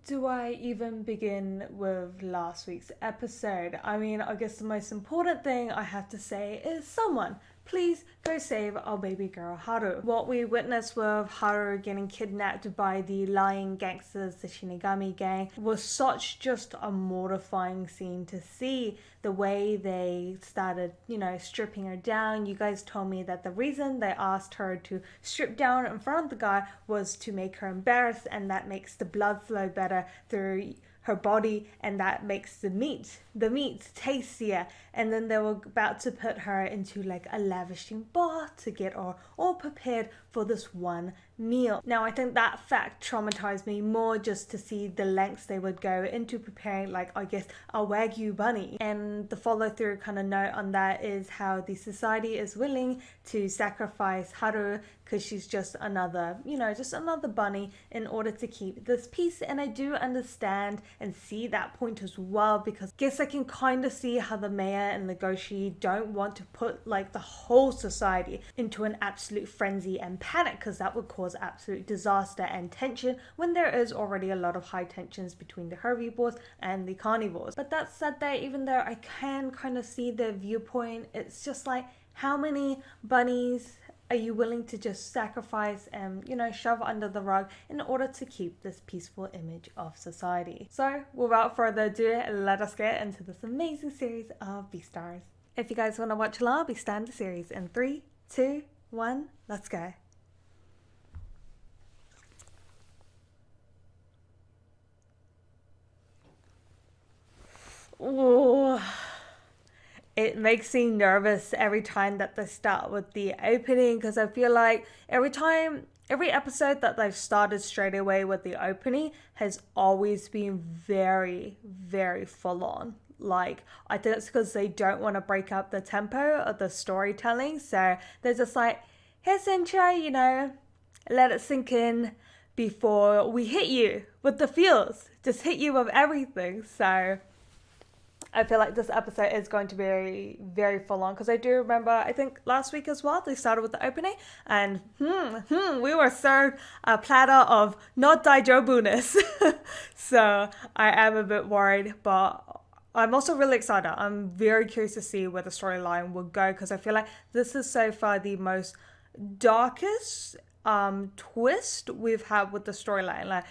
do I even begin with last week's episode? I mean, I guess the most important thing I have to say is someone, please go save our baby girl Haru. What we witnessed with Haru getting kidnapped by the lying gangsters, the Shinigami gang, was such just a mortifying scene to see. The way they started, stripping her down. You guys told me that the reason they asked her to strip down in front of the guy was to make her embarrassed, and that makes the blood flow better through her body, and that makes the meat tastier. And then they were about to put her into like a lavishing bath to get her all prepared for this one meal. Now I think that fact traumatized me more, just to see the lengths they would go into preparing, like, I guess, a Wagyu bunny. And the follow through kind of note on that is how the society is willing to sacrifice Haru because she's just another bunny in order to keep this peace. And I do understand and see that point as well, because I guess I can kind of see how the mayor and Legoshi don't want to put like the whole society into an absolute frenzy and panic, because that would cause absolute disaster and tension when there is already a lot of high tensions between the herbivores and the carnivores. But that said, there, even though I can kind of see their viewpoint, it's just like, how many bunnies are you willing to just sacrifice and, shove under the rug in order to keep this peaceful image of society? So without further ado, let us get into this amazing series of Beastars. If you guys want to watch along, I'll be starting the series in 3, 2, 1, let's go. Ooh. It makes me nervous every time that they start with the opening, because I feel like every episode that they've started straight away with the opening has always been very, very full on. Like, I think it's because they don't want to break up the tempo of the storytelling. So they're just like, here's intro, let it sink in before we hit you with the feels. Just hit you with everything. So I feel like this episode is going to be very, very full on, because I do remember, I think last week as well, they started with the opening, and we were served a platter of not daijobuness. So I am a bit worried, but I'm also really excited. I'm very curious to see where the storyline will go, because I feel like this is so far the most darkest twist we've had with the storyline. Like,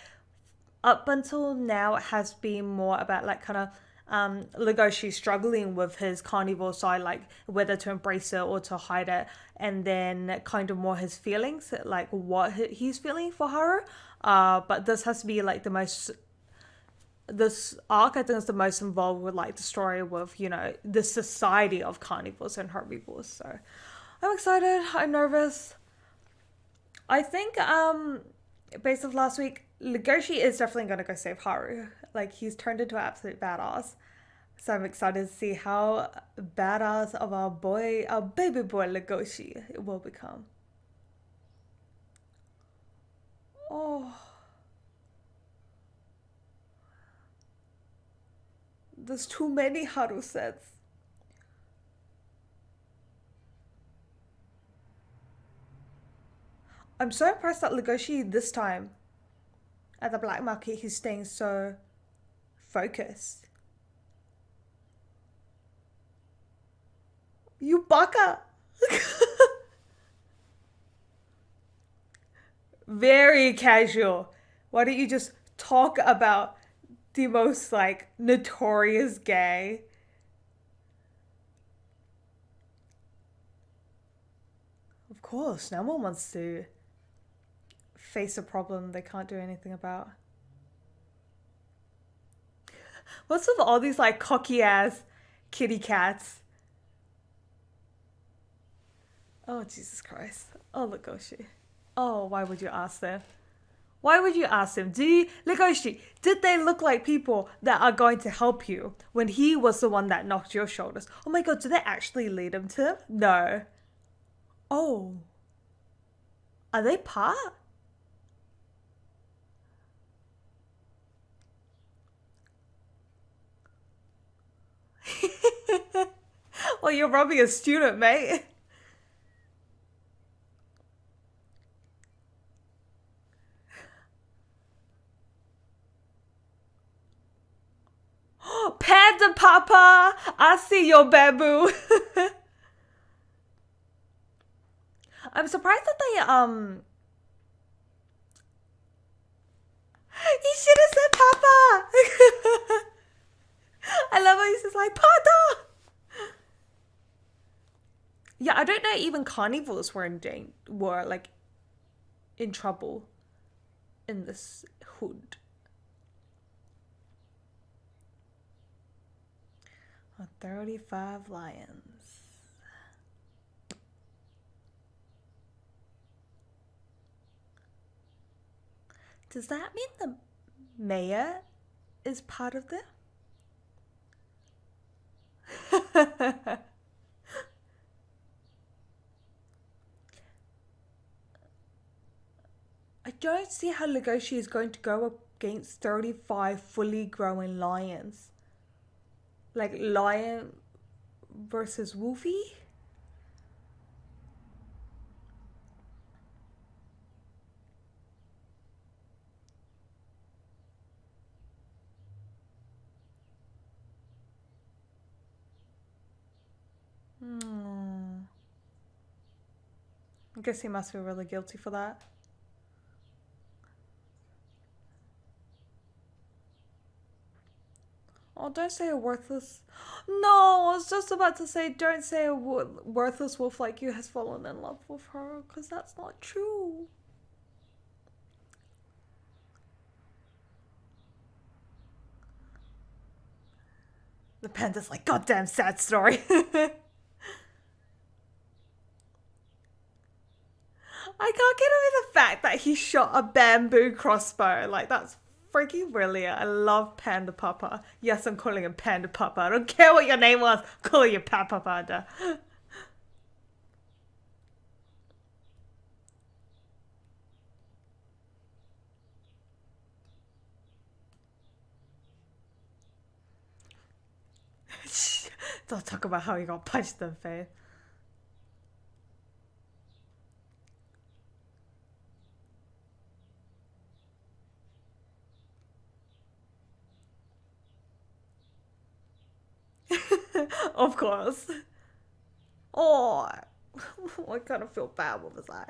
up until now, it has been more about like kind of Legoshi struggling with his carnivore side, like whether to embrace it or to hide it, and then kind of more his feelings, like what he's feeling for Haru. But this has to be like this arc, I think, is the most involved with like the story with, the society of carnivores and herbivores. So I'm excited, I'm nervous. I think based off last week, Legoshi is definitely going to go save Haru. Like, he's turned into an absolute badass. So I'm excited to see how badass of our baby boy Legoshi will become. Oh. There's too many Haru sets. I'm so impressed that Legoshi this time at the black market, he's staying so focused. You baka! Very casual. Why don't you just talk about the most like notorious gay? Of course, no one wants to face a problem they can't do anything about. What's with all these like cocky ass kitty cats? Oh, Jesus Christ. Oh, Legoshi. Oh, why would you ask them? Why would you ask them? Legoshi, did they look like people that are going to help you when he was the one that knocked your shoulders? Oh my god, did they actually lead him to him? No. Oh. Are they part? Well, you're robbing a student, mate. Papa. I see your bamboo. I'm surprised that they he should have said Papa. I love how he's just like Papa. Yeah, I don't know. Even carnivores were like in trouble in this hood. 35 lions. Does that mean the mayor is part of them? I don't see how Legoshi is going to go up against 35 fully grown lions. Like lion versus Wolfie? I guess he must be really guilty for that. Oh, don't say a worthless... No, I was just about to say, don't say a worthless wolf like you has fallen in love with her, because that's not true. The panda's like, goddamn sad story. I can't get over the fact that he shot a bamboo crossbow. Like, that's freaking brilliant. I love Panda Papa. Yes, I'm calling him Panda Papa. I don't care what your name was. Call you Papa Panda. Don't talk about how he got punched in the face. Of course. Oh, I kind of feel bad. What was I?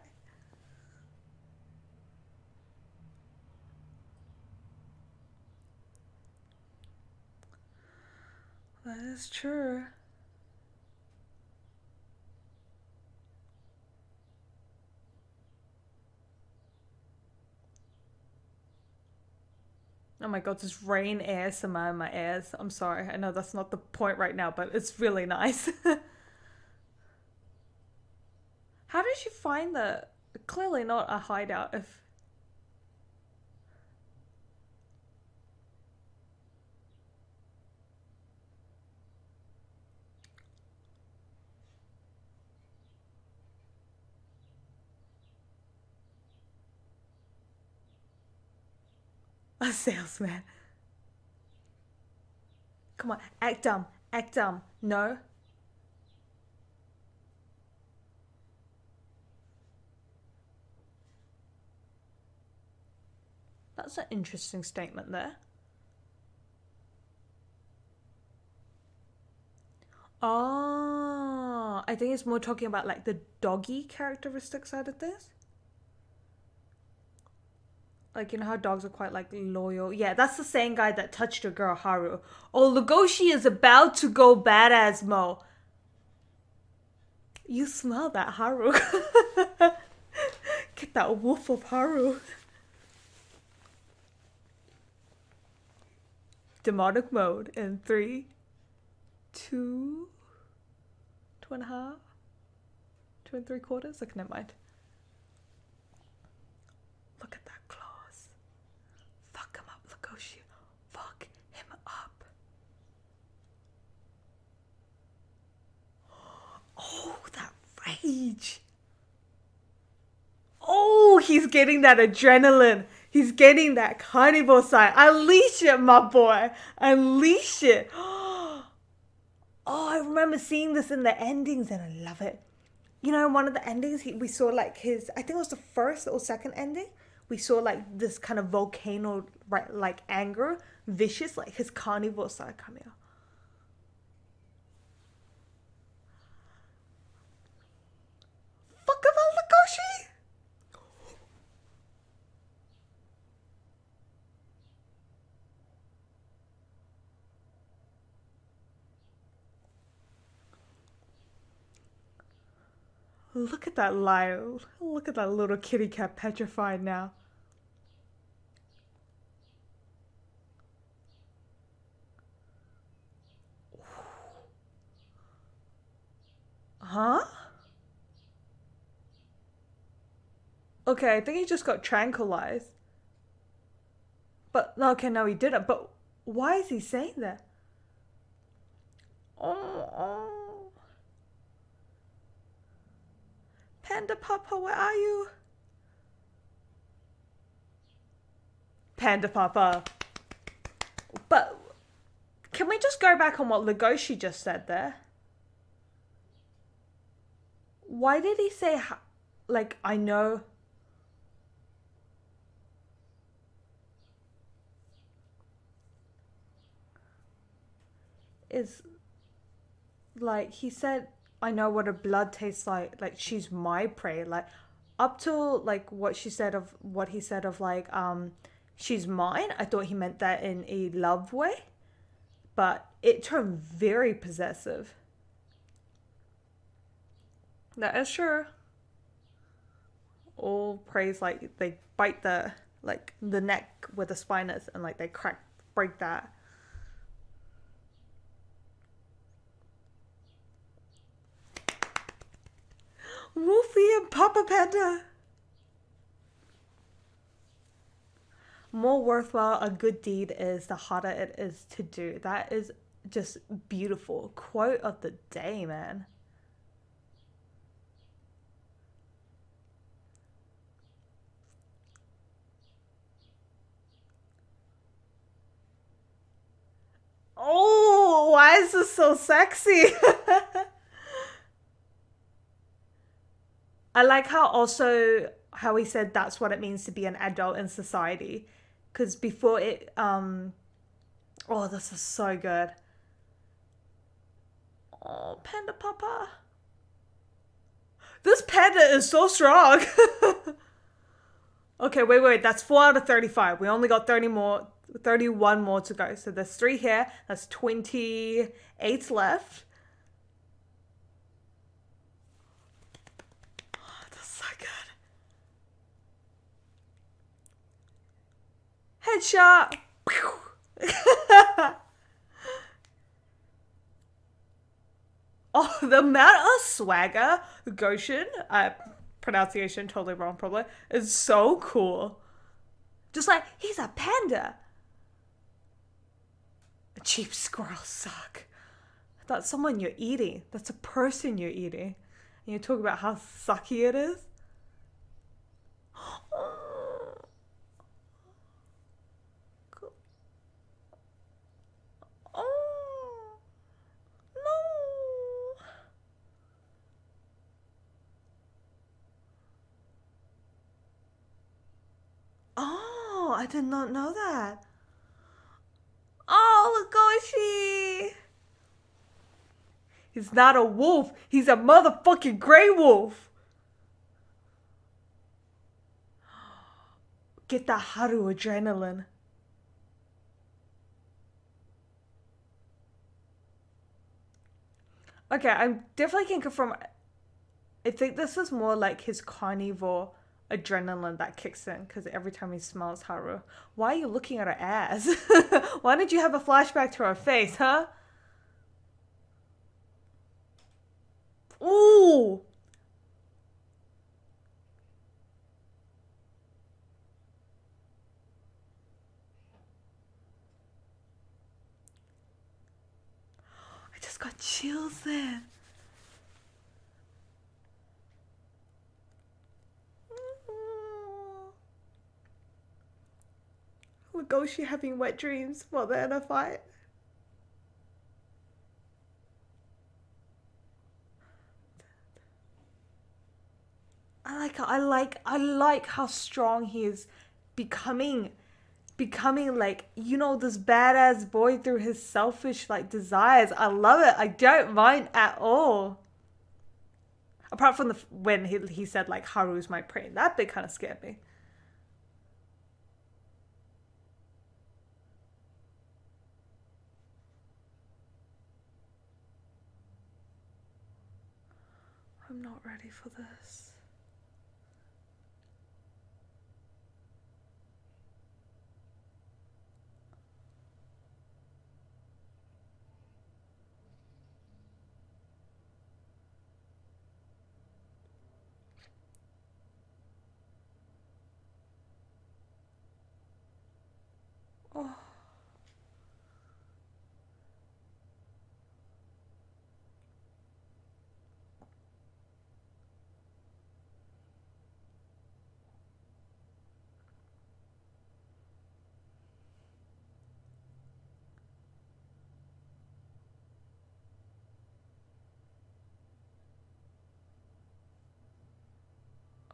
That is true. Oh my god, just rain ASMR in my ears. I'm sorry. I know that's not the point right now, but it's really nice. How did you find the... Clearly not a hideout if... A salesman. Come on, act dumb. Act dumb. No. That's an interesting statement there. Oh, I think it's more talking about like the doggy characteristic side of this. Like, you know how dogs are quite like loyal? Yeah, that's the same guy that touched your girl Haru. Oh, Legoshi is about to go badass mo. You smell that, Haru. Get that wolf of Haru. Demonic mode in 3, 2, 2.5, 2 3/4. Like, never mind. Look at that claws. Fuck him up, Legoshi. Fuck him up. Oh, that rage. Oh, he's getting that adrenaline. He's getting that carnivore side. Unleash it, my boy. Unleash it. Oh, I remember seeing this in the endings and I love it. You know, in one of the endings, we saw like his, I think it was the first or second ending. We saw like this kind of volcano, right, like anger, vicious, like his carnivore side coming out. Look at that lion. Look at that little kitty cat petrified now. Huh? Okay, I think he just got tranquilized. But, okay, no, he didn't. But why is he saying that? Oh. Panda Papa, where are you? Panda Papa. But can we just go back on what Legoshi just said there? Why did he say, like, I know? Is, like, he said, I know what her blood tastes like she's my prey. Like, up till, like, what he said of, like, she's mine, I thought he meant that in a love way. But it turned very possessive. That is true. All praise, like, they bite the, like, the neck where the spine is, and, like, they break that. Wolfie and Papa Panda. More worthwhile a good deed is, the harder it is to do. That is just beautiful. Quote of the day, man. Oh, why is this so sexy? I like how he said that's what it means to be an adult in society. Because before it, oh, this is so good. Oh, Panda Papa. This panda is so strong. Okay, wait. That's 4 out of 35. We only got 31 more to go. So there's 3 here. That's 28 left. Oh, that's so good. Headshot. Oh, the amount of swagger, Goshen, pronunciation totally wrong probably, is so cool. Just like, he's a panda. A cheap squirrel suck. That's someone you're eating. That's a person you're eating. And you talk about how sucky it is. Oh, no. Oh, I did not know that. Oh, Legoshi. He's not a wolf. He's a motherfucking gray wolf. Get that Haru adrenaline. Okay, I definitely can confirm. I think this is more like his carnivore adrenaline that kicks in because every time he smells Haru. Why are you looking at her ass? Why did you have a flashback to her face, huh? Ooh! I just got chills there. Legoshi having wet dreams while they're in a fight. I like how strong he is becoming like, you know, this badass boy through his selfish like desires. I love it. I don't mind at all. Apart from when he said like Haru's my prey, that bit kind of scared me. I'm not ready for this. Oh.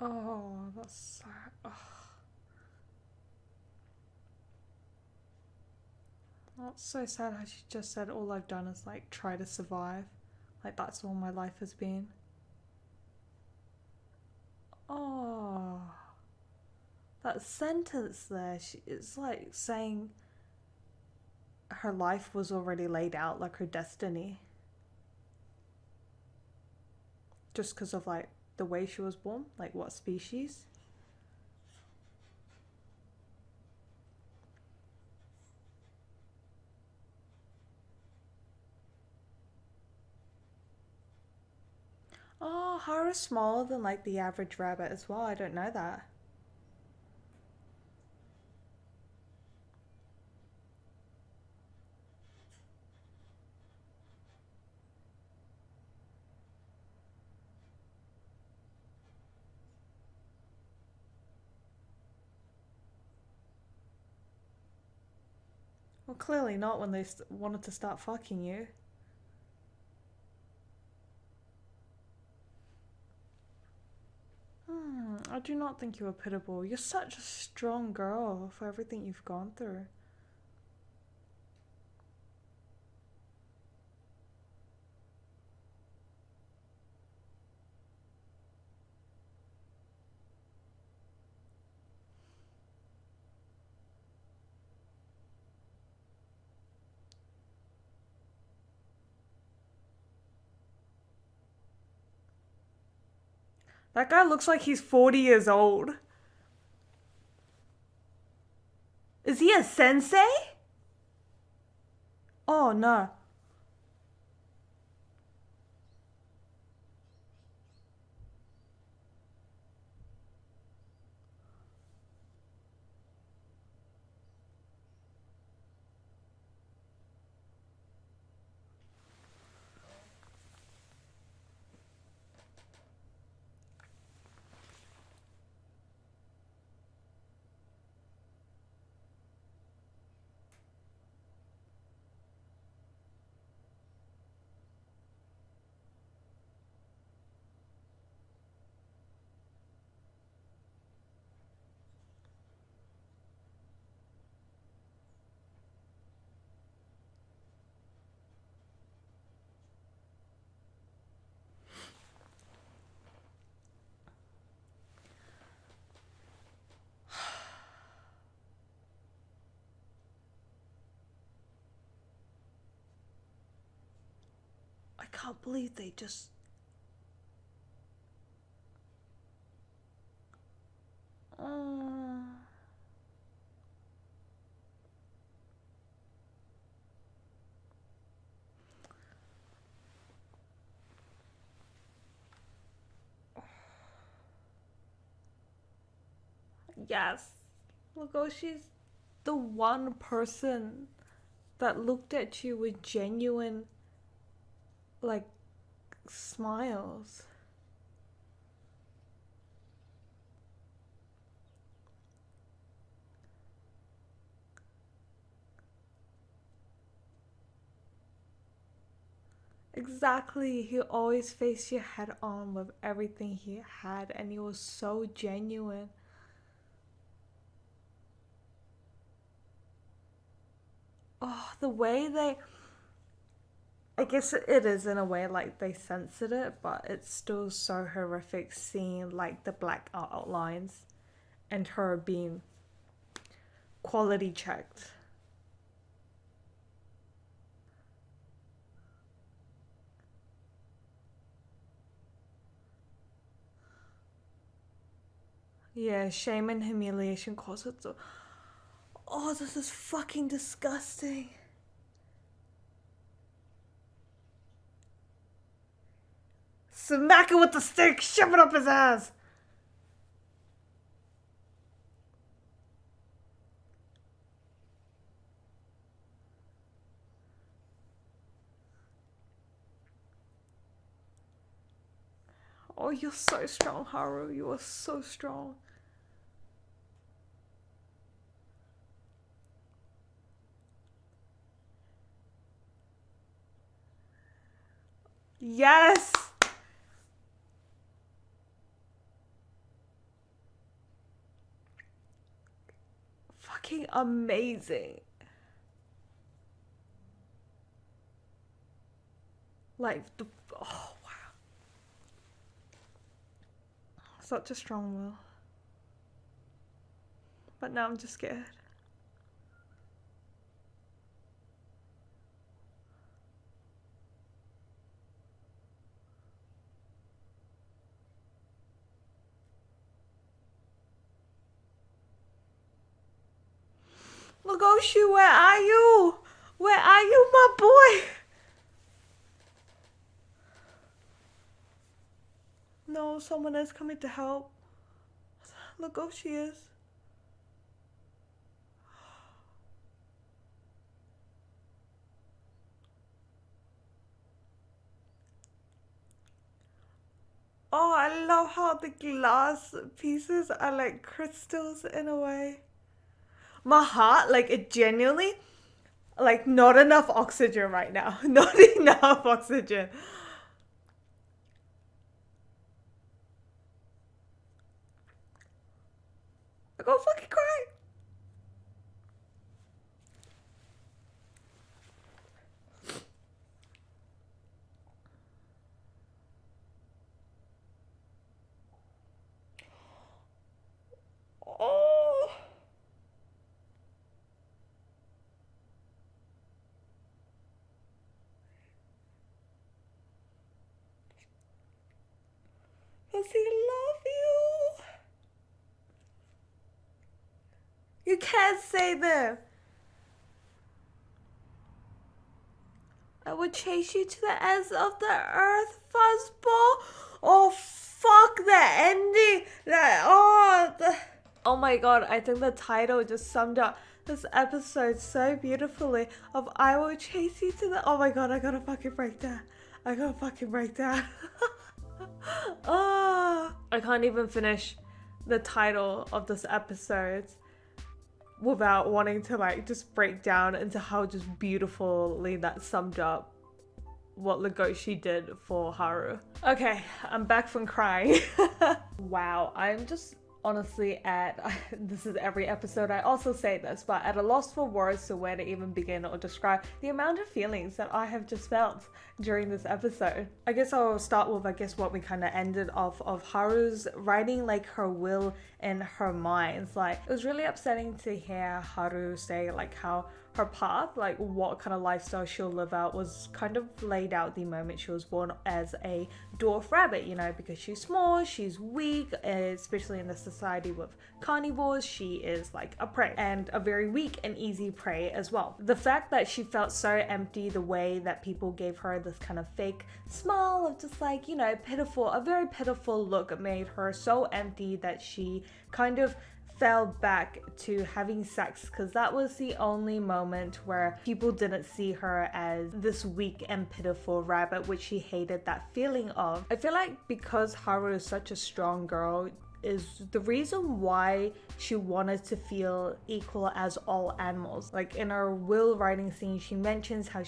Oh, that's sad. Oh. That's so sad how she just said all I've done is like try to survive. Like that's all my life has been. Oh. That sentence there, it's like saying her life was already laid out, like her destiny. Just because of like the way she was born, like what species. Oh, Haru's smaller than like the average rabbit as well. I don't know that. Well, clearly not when they wanted to start fucking you. I do not think you are pitiable. You're such a strong girl for everything you've gone through. That guy looks like he's 40 years old. Is he a sensei? Oh no. I can't believe they just... Yes. Legoshi's the one person that looked at you with genuine, like, smiles. Exactly. He always faced you head on with everything he had, and he was so genuine. Oh, the way they... I guess it is in a way like they censored it, but it's still so horrific seeing like the black outlines and her being quality checked. Yeah, shame and humiliation causes it. Oh, this is fucking disgusting. Smack it with the stick, shove it up his ass. Oh, you're so strong, Haru. You are so strong. Yes! Fucking amazing. Like, oh, wow. Such a strong will. But now I'm just scared. Legoshi, where are you? Where are you, my boy? No, someone is coming to help. Legoshi is. Oh, I love how the glass pieces are like crystals in a way. My heart, like, it genuinely, like, not enough oxygen right now. Not enough oxygen. I go fucking cry. Oh. Does he love you? You can't say that. I would chase you to the ends of the earth, fuzzball. Oh, fuck the ending. Oh my god, I think the title just summed up this episode so beautifully of I will chase you to the... Oh my god, I gotta fucking break down. I gotta fucking break down. Oh, I can't even finish the title of this episode without wanting to like just break down into how just beautifully that summed up what Legoshi did for Haru. Okay, I'm back from crying. Wow, I'm just honestly this is every episode I also say this, but at a loss for words to where to even begin or describe the amount of feelings that I have just felt during this episode. I guess I'll start with what we kind of ended off of Haru's writing like her will in her mind. Like, it was really upsetting to hear Haru say like how her path, like what kind of lifestyle she'll live out, was kind of laid out the moment she was born as a dwarf rabbit, you know, because she's small, she's weak, especially in the society with carnivores, she is like a prey, and a very weak and easy prey as well. The fact that she felt so empty, the way that people gave her this kind of fake smile of just like, you know, a very pitiful look, made her so empty that she kind of fell back to having sex, because that was the only moment where people didn't see her as this weak and pitiful rabbit, which she hated that feeling of. I feel like because Haru is such a strong girl, is the reason why she wanted to feel equal as all animals. Like in her will writing scene, she mentions how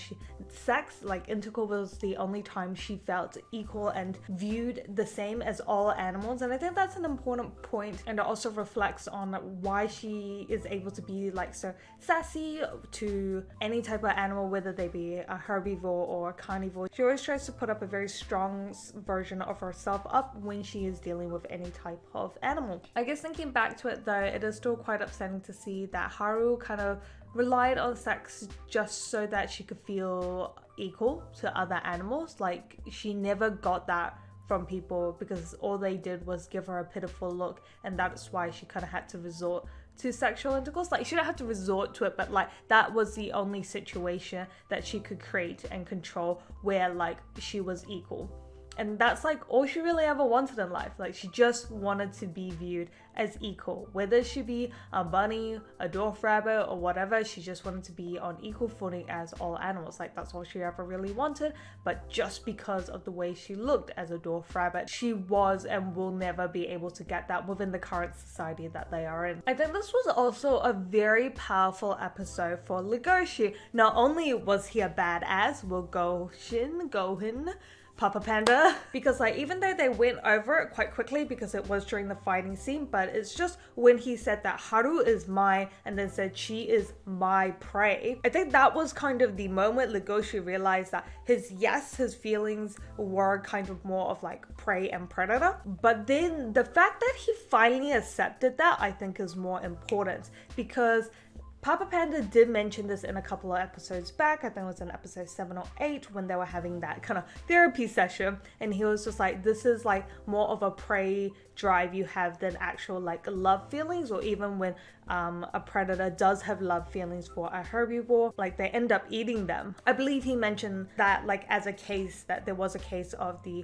intercourse was the only time she felt equal and viewed the same as all animals. And I think that's an important point, and it also reflects on why she is able to be like so sassy to any type of animal, whether they be a herbivore or a carnivore. She always tries to put up a very strong version of herself up when she is dealing with any type of animal. I guess thinking back to it though, it is still quite upsetting to see that Haru kind of relied on sex just so that she could feel equal to other animals. Like, she never got that from people because all they did was give her a pitiful look, and that's why she kind of had to resort to sexual intercourse. Like, she didn't have to resort to it, but like that was the only situation that she could create and control where like she was equal. And that's like all she really ever wanted in life. Like, she just wanted to be viewed as equal, whether she be a bunny, a dwarf rabbit, or whatever. She just wanted to be on equal footing as all animals. Like, that's all she ever really wanted. But just because of the way she looked as a dwarf rabbit, she was and will never be able to get that within the current society that they are in. I think this was also a very powerful episode for Legoshi. Not only was he a badass, will Gohin, Papa Panda, because like even though they went over it quite quickly because it was during the fighting scene, but it's just when he said that Haru is mine and then said she is my prey, I think that was kind of the moment Legoshi realized that his feelings were kind of more of like prey and predator, but then the fact that he finally accepted that I think is more important, because Papa Panda did mention this in a couple of episodes back. I think it was in episode 7 or 8 when they were having that kind of therapy session, and he was just like, this is like more of a prey drive you have than actual like love feelings, or even when a predator does have love feelings for a herbivore, like they end up eating them. I believe he mentioned that like as a case, that there was a case of the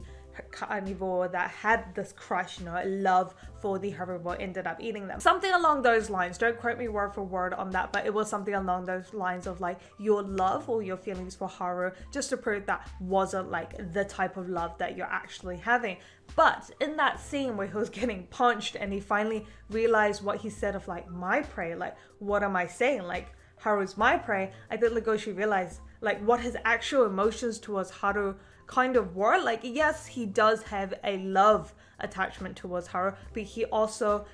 carnivore that had this crush, love for the herbivore, ended up eating them. Something along those lines. Don't quote me word for word on that, but it was something along those lines of like your love or your feelings for Haru, just to prove that wasn't like the type of love that you're actually having. But in that scene where he was getting punched and he finally realized what he said of like my prey, like what am I saying? Like Haru's my prey. I think Legoshi realized like what his actual emotions towards Haru kind of were. Like, yes, he does have a love attachment towards Haru, but he also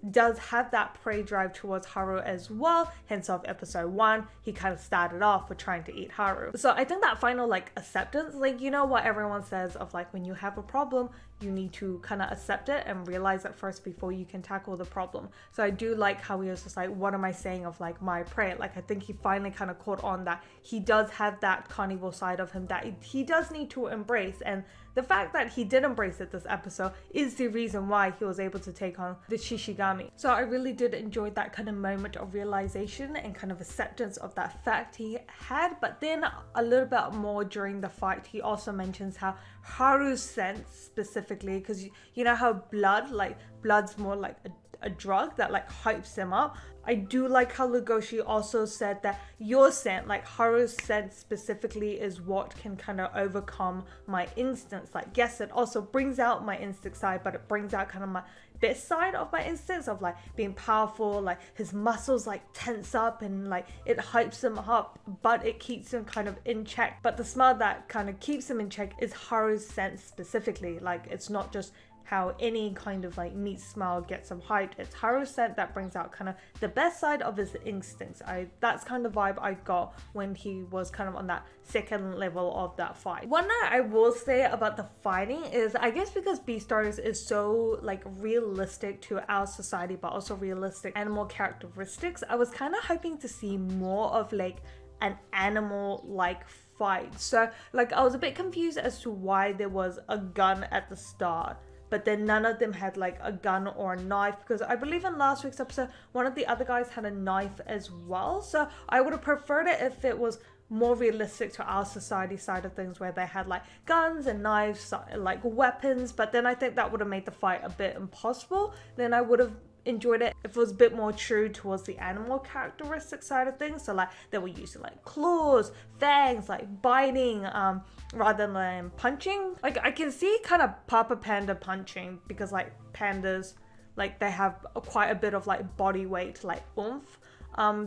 does have that prey drive towards Haru as well. Hence of episode 1, he kind of started off with trying to eat Haru. So I think that final like acceptance, like, you know what everyone says of like when you have a problem, you need to kind of accept it and realize it first before you can tackle the problem. So I do like how he was just like, what am I saying of like my prey? Like, I think he finally kind of caught on that he does have that carnivore side of him that he does need to embrace, and the fact that he did embrace it this episode is the reason why he was able to take on the Shishigami. So I really did enjoy that kind of moment of realization and kind of acceptance of that fact he had. But then a little bit more during the fight, he also mentions how Haru's sense specifically, because you know how blood's more like a drug that like hypes him up. I do like how Legoshi also said that your scent, like Haru's scent specifically, is what can kind of overcome my instincts. Like, yes, it also brings out my instinct side, but it brings out kind of my best side of my instincts of like being powerful, like his muscles like tense up and like it hypes him up, but it keeps him kind of in check. But the smell that kind of keeps him in check is Haru's scent specifically. Like, it's not just how any kind of like meat smell gets him hyped. It's Haru's scent that brings out kind of the best side of his instincts. That's kind of vibe I got when he was kind of on that second level of that fight. One thing I will say about the fighting is, I guess because Beastars is so like realistic to our society, but also realistic animal characteristics, I was kind of hoping to see more of like an animal like fight. So like I was a bit confused as to why there was a gun at the start, but then none of them had like a gun or a knife, because I believe in last week's episode one of the other guys had a knife as well. So I would have preferred it if it was more realistic to our society side of things, where they had like guns and knives, like weapons. But then I think that would have made the fight a bit impossible. Then I would have enjoyed it if it was a bit more true towards the animal characteristic side of things. So like they were using like claws, fangs, like biting, rather than punching. Like I can see kind of Papa Panda punching, because like pandas, like they have quite a bit of like body weight, like oomph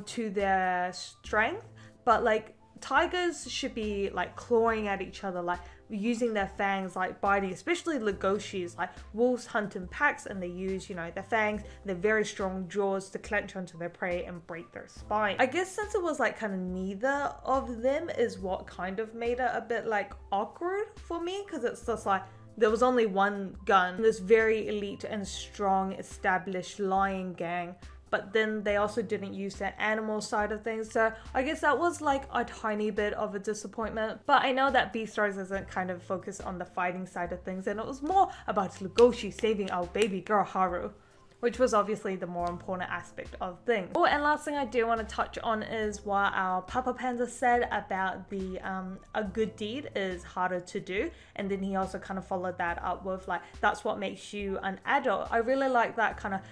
to their strength. But like tigers should be like clawing at each other, like using their fangs, like biting. Especially Legoshi's, like wolves hunt in packs and they use, their fangs, their very strong jaws to clench onto their prey and break their spine. I guess since it was like kind of neither of them is what kind of made it a bit like awkward for me, because it's just like there was only one gun, this very elite and strong established lion gang, but then they also didn't use that animal side of things. So I guess that was like a tiny bit of a disappointment. But I know that Beastars isn't kind of focused on the fighting side of things, and it was more about Legoshi saving our baby girl Haru, which was obviously the more important aspect of things. Oh, and last thing I do want to touch on is what our Papa Panda said about the a good deed is harder to do, and then he also kind of followed that up with like, that's what makes you an adult. I really like that kind of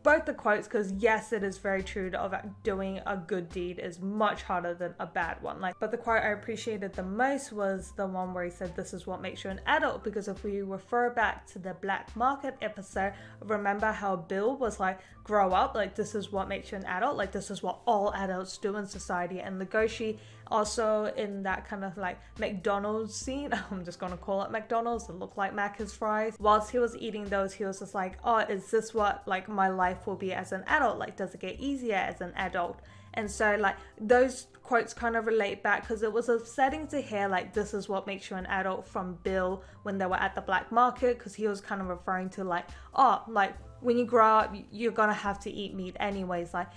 both the quotes, because yes, it is very true of doing a good deed is much harder than a bad one. Like, but the quote I appreciated the most was the one where he said, this is what makes you an adult, because if we refer back to the black market episode, remember how Bill was like, grow up, like this is what makes you an adult, like this is what all adults do in society. And Legoshi also in that kind of like McDonald's scene, I'm just gonna call it McDonald's, it looked like Macca's fries, whilst he was eating those, he was just like, oh, is this what like my life will be as an adult? Like, does it get easier as an adult? And so like those quotes kind of relate back, because it was upsetting to hear like, this is what makes you an adult from Bill when they were at the black market, because he was kind of referring to like, oh, like when you grow up, you're gonna have to eat meat anyways. Like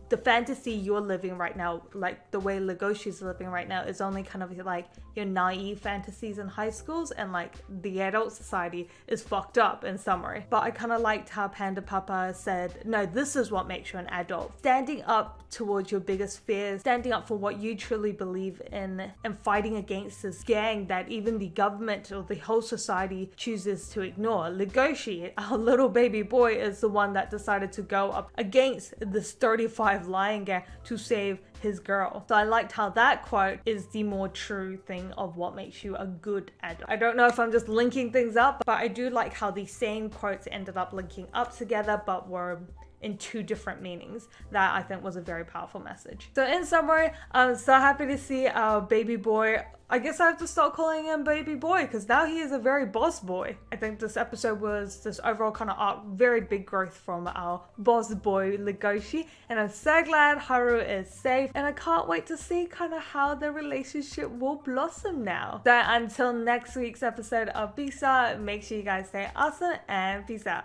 the fantasy you're living right now, like the way Legoshi's living right now, is only kind of like your naive fantasies in high schools, and like the adult society is fucked up in summary. But I kind of liked how Panda Papa said, no, this is what makes you an adult. Standing up towards your biggest fears, standing up for what you truly believe in, and fighting against this gang that even the government or the whole society chooses to ignore. Legoshi, our little baby boy, is the one that decided to go up against this 35 lion gang to save his girl. So I liked how that quote is the more true thing of what makes you a good adult. I don't know if I'm just linking things up, but I do like how the same quotes ended up linking up together, but were in two different meanings. That I think was a very powerful message. So in summary, I'm so happy to see our baby boy. I guess I have to start calling him baby boy, because now he is a very boss boy. I think this episode was this overall kind of arc, very big growth from our boss boy Legoshi, and I'm so glad Haru is safe, and I can't wait to see kind of how the relationship will blossom now. So until next week's episode of Beastars, make sure you guys stay awesome and peace out.